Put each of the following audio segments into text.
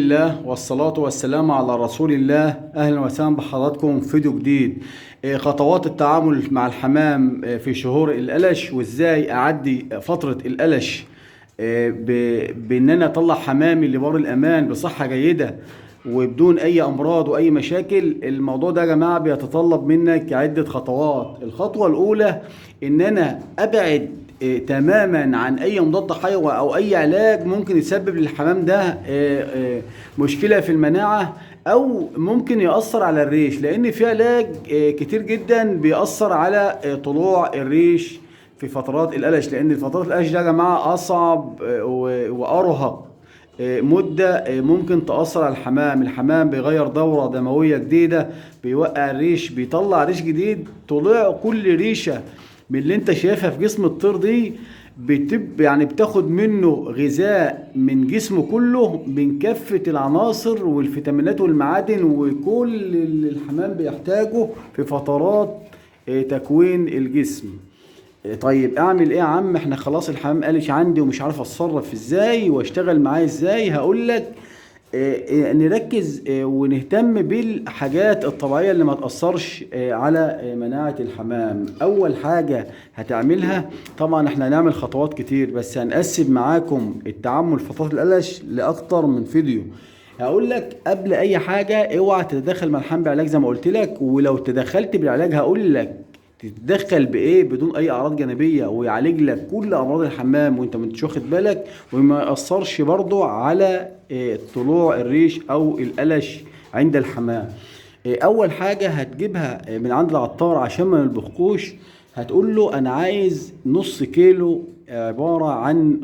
الله والصلاة والسلام على رسول الله. أهلا وسهلا بحضراتكم في فيديو جديد. خطوات التعامل مع الحمام في شهور القلش، وإزاي أعدي فترة القلش بإن أنا أطلع حمامي لبر الأمان بصحة جيدة وبدون أي أمراض وأي مشاكل. الموضوع ده يا جماعة بيتطلب منك عدة خطوات. الخطوة الأولى إن أنا أبعد تماما عن اي مضاد حيوي او اي علاج ممكن يسبب للحمام ده مشكلة في المناعة او ممكن يأثر على الريش، لان في علاج كتير جدا بيأثر على طلوع الريش في فترات القلش، لان فترات القلش ده يا جماعة اصعب وارهق مدة ممكن تأثر على الحمام بيغير دورة دموية جديدة، بيوقع الريش، بيطلع ريش جديد. طلوع كل ريشة من اللي انت شايفها في جسم الطير دي بتاخد منه غذاء من جسمه كله، من كافة العناصر والفيتامينات والمعادن وكل اللي الحمام بيحتاجه في فترات تكوين الجسم. طيب اعمل ايه يا عم؟ احنا خلاص الحمام قالش عندي ومش عارف اتصرف ازاي واشتغل معاه ازاي. هقول لك نركز ونهتم بالحاجات الطبيعية اللي ما تأثرش على مناعة الحمام. أول حاجة هتعملها، طبعا احنا هنعمل خطوات كتير بس هنقسم معاكم التعامل في فترة القلش لأكتر من فيديو. هقول لك قبل أي حاجة اوعى تتدخل مع الحمام بعلاج زي ما قلت لك، ولو تدخلت بالعلاج هقول لك تتدخل بايه بدون اي اعراض جانبيه ويعالج لك كل امراض الحمام وانت مش واخد بالك، وما ياثرش برضو على طلوع الريش او القلش عند الحمام. اول حاجه هتجيبها من عند العطار عشان ما يلبخكوش، هتقول له انا عايز نص كيلو عباره عن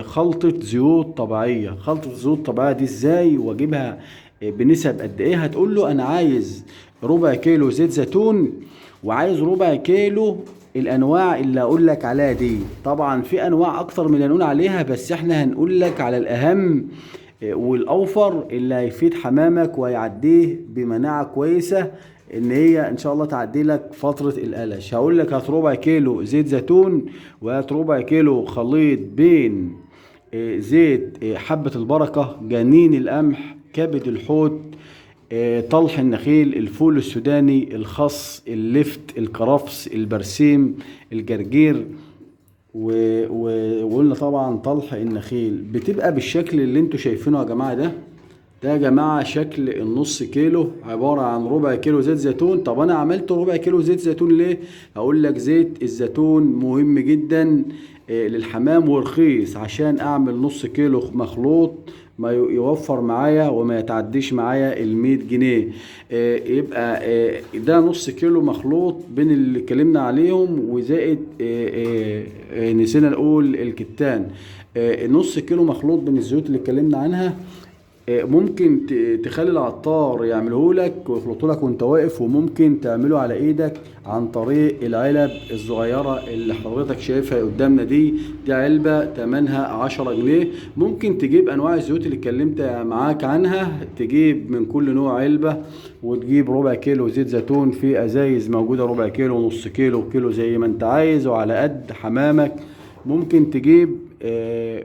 خلطه زيوت طبيعيه. خلطه زيوت طبيعيه دي ازاي واجيبها بنسب قد ايه؟ هتقول له انا عايز ربع كيلو زيت زيتون، وعايز ربع كيلو الانواع اللي اقول لك عليها دي. طبعا في انواع اكتر من اللي هنقول عليها، بس احنا هنقول لك على الاهم والاوفر اللي هيفيد حمامك وهيعديه بمناعه كويسه ان هي ان شاء الله تعدي لك فتره القلش. هقول لك هات ربع كيلو زيت زيتون، وهات ربع كيلو خليط بين زيت حبه البركه، جنين القمح، كبد الحوت، طلح النخيل، الفول السوداني، الخس، اللفت، الكرفس، البرسيم، الجرجير، وقلنا طبعا طلح النخيل. بتبقى بالشكل اللي انتوا شايفينه يا جماعة. ده يا جماعة شكل النص كيلو، عبارة عن ربع كيلو زيت زيتون. طب انا عملت ربع كيلو زيت زيتون ليه؟ هقول لك زيت الزيتون مهم جدا للحمام ورخيص، عشان اعمل نص كيلو مخلوط ما يوفر معايا وما يتعديش معايا ال100 جنيه. يبقى ده نص كيلو مخلوط بين اللي اتكلمنا عليهم، وزائد نسينا نقول الكتان. نص كيلو مخلوط بين الزيوت اللي اتكلمنا عنها. ممكن تخلي العطار يعمله لك ويخلطه لك وانت واقف، وممكن تعمله على ايدك عن طريق العلب الصغيرة اللي حضرتك شايفها قدامنا دي. دي علبة تمنها 10 جنيه. ممكن تجيب انواع الزيوت اللي اتكلمت معاك عنها، تجيب من كل نوع علبة، وتجيب ربع كيلو زيت زيتون في ازايز موجودة، ربع كيلو ونص كيلو كيلو زي ما انت عايز وعلى قد حمامك. ممكن تجيب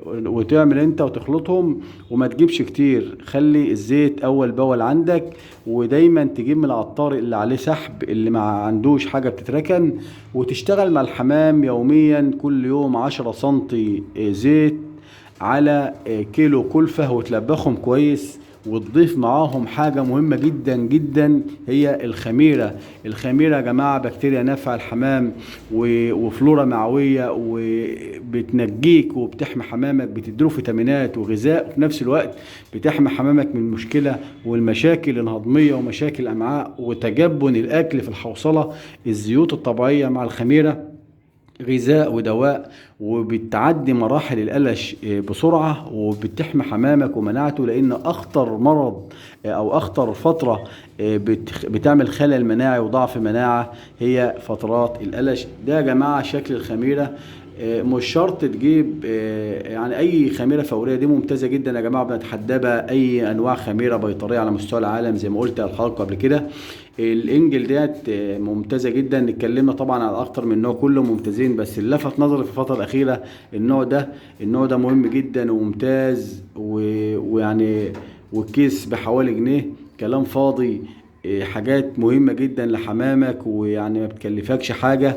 وتعمل انت وتخلطهم، وما تجيبش كتير، خلي الزيت اول باول عندك. ودايما تجيب من العطار اللي عليه سحب، اللي ما عندوش حاجة بتتركن، وتشتغل مع الحمام يوميا كل يوم 10 سنتي زيت على كيلو كلفة، وتلبخهم كويس. وتضيف معاهم حاجة مهمة جدا جدا، هي الخميرة. الخميرة يا جماعة بكتيريا نافعة الحمام وفلورا معوية، وبتنجيك وبتحمي حمامك، بتديله فيتامينات وغذاء، وفي نفس الوقت بتحمي حمامك من المشكلة والمشاكل الهضمية ومشاكل الأمعاء وتجبن الأكل في الحوصلة. الزيوت الطبيعية مع الخميرة غذاء ودواء، وبتعدي مراحل القلش بسرعة، وبتحمي حمامك ومناعته. لأن أخطر مرض أو أخطر فترة بتعمل خلل مناعي وضعف مناعة هي فترات القلش. ده يا جماعة شكل الخميرة. مش شرط تجيب يعني اي خميره فوريه، دي ممتازه جدا يا جماعه، بنتحدى بها اي انواع خميره بيطريه على مستوى العالم زي ما قلت لحضراتكم قبل كده. الانجل ديت ممتازه جدا. اتكلمنا طبعا على اكتر من نوع كلهم ممتازين، بس اللي لفت نظري في الفتره الاخيره النوع ده مهم جدا وممتاز، ويعني والكيس بحوالي جنيه. كلام فاضي. حاجات مهمة جدا لحمامك، ويعني ما بتكلفكش حاجة.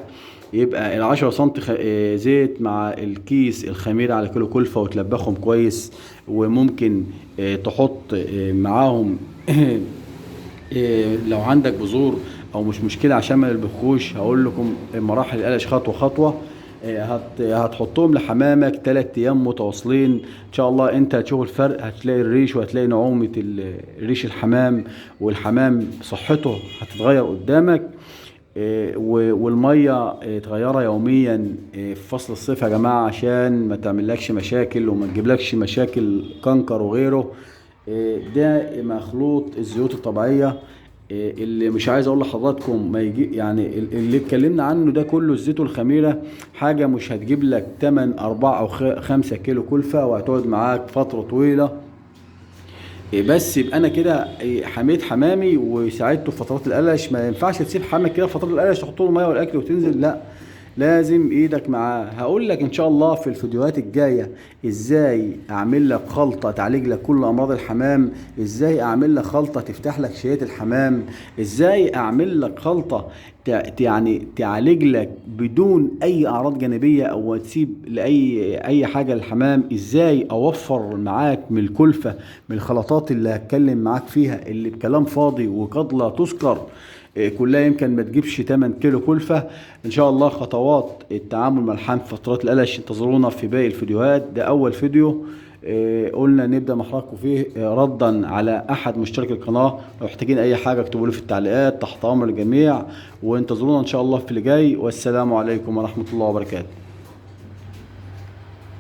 يبقى العشرة سنتي زيت مع الكيس الخميرة على كيلو كلفة، وتلبخهم كويس. وممكن تحط معاهم لو عندك بذور او مش مشكلة، عشان ما يلبخوش هقول لكم مراحل القلش خطوة خطوة. هتحطهم لحمامك 3 ايام متواصلين، ان شاء الله انت هتشوف الفرق. هتلاقي الريش، وهتلاقي نعومة ريش الحمام، والحمام صحته هتتغير قدامك. والميه تغيرها يوميا في فصل الصيف يا جماعه، عشان ما تعملكش مشاكل وما تجيبلكش مشاكل كنكر وغيره. ده مخلوط الزيوت الطبيعيه. اللي مش عايز اقول لحضراتكم ما يجي، يعني اللي اتكلمنا عنه ده كله الزيت والخميره، حاجه مش هتجيب لك 8 4 او 5 كيلو كلفه، وهتقعد معاك فتره طويله. بس يبقى انا كده حميت حمامي وساعدته في فترات القلش. ما ينفعش تسيب حمامك كده في فترات القلش تحط له الميه والاكل وتنزل، لا، لازم ايدك معاه. هقول لك ان شاء الله في الفيديوهات الجايه ازاي اعمل لك خلطه تعالج لك كل امراض الحمام، ازاي اعمل لك خلطه تفتح لك شهيه الحمام، ازاي اعمل لك خلطه يعني تعالج لك بدون اي اعراض جانبيه او تسيب لاي حاجه للحمام، ازاي اوفر معاك من الكلفه من الخلطات اللي هتكلم معاك فيها اللي بكلام فاضي وقد لا تذكر. كلها يمكن ما تجيبش 8 كيلو كلفة. ان شاء الله خطوات التعامل مع الحمام في فترات القلش انتظرونا في باقي الفيديوهات. ده اول فيديو قلنا نبدأ مع حضراتكم فيه ردا على احد مشترك القناة. لو محتاجين اي حاجة اكتبوا لي في التعليقات، تحت امر الجميع. وانتظرونا ان شاء الله في اللي جاي. والسلام عليكم ورحمة الله وبركاته.